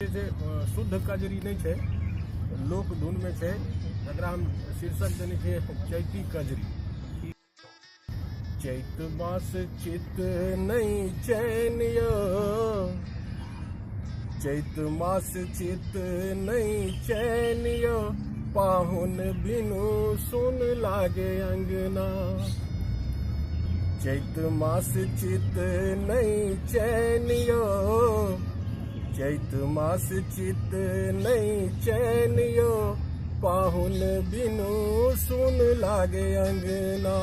જે શુદ્ધ કાજરી નહીં છે, લોક ધૂન में છે, एकरा हम शीर्षक देने છે चैती काजरी। चैत मास चित नहीं चैनियो, चैत मास चित नहीं चैनियो, पाहुन बिनु सुन लागे अंगना। चैत मास चित नहीं चैनियो, चैत मास चित नहीं चैनियो, पाहुन बिनु सुन लागे अंगना।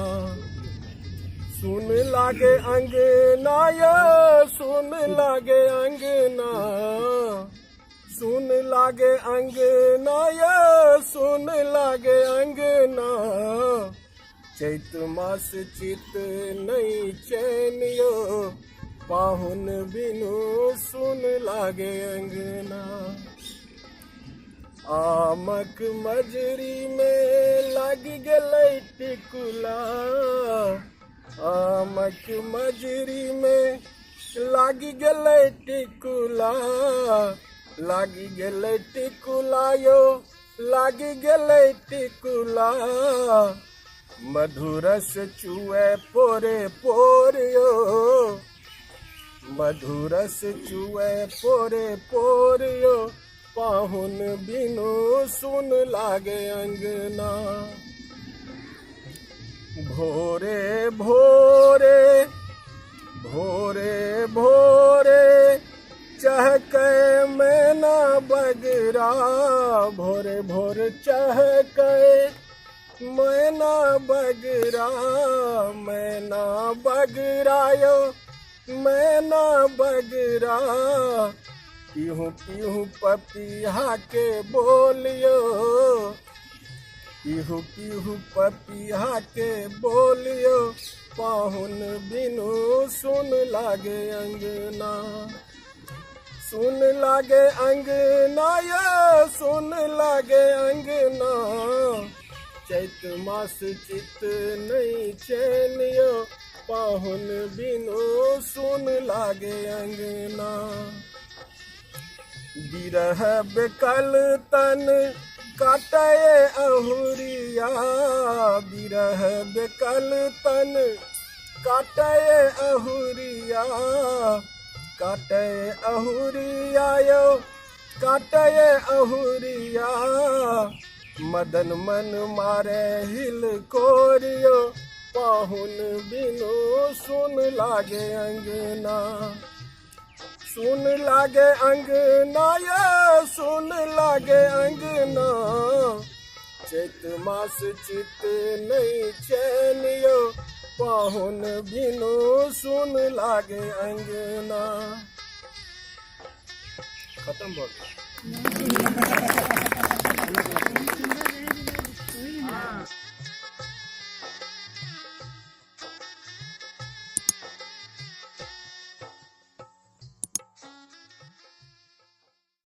सुन लागे अंगना यो, सुन लागे अंगना, सुन लागे अंगना यो, सुन लागे अंगना। चैत मास चित नहीं चैनियो, पाहुन बिनु सुन लागे अंगना। आमक मजरी में लग गलै टिकुला, आमक मजरी में लग गलै टिकुला, लग गलै टिकुला यो, लग गलै टिकुला। मधुरस चुए पोरे पोरियो, मधुरस चुए पोरे पोरियो, पाहुन बिनु सुन लागे अंगना। भोरे भोरे भोरे भोरे चहके मैना बगरा, भोरे भोरे चहके मैना बगरा, मैना बगरायो, मैना बगरा। पीहू पीहू पपिया के बोलियो, पीहू पीहू पपिया के बोलियो, पाहुन बिनु सुन लागे अंगना। सुन लागे अंगना यो, सुन लागे अंगना। चैत मास चित नहीं चैनियो, पाहुन बिनु सुन लागे अंगना। बिरह बेकल तन काटे अहुरिया, बिरह बेकल तन काटे अहुरिया, काटे अहुरिया यो, काटे अहुरिया। मदन मन मारे हिल कोरियो, पाहुन बिनु सुन लागे अंगना। सुन लागे अंगना यो, सुन लागे अंगना। चैत मास चित नहीं चैनियो, पाहुन बिनु सुन लागे अंगना। खत्म बोल।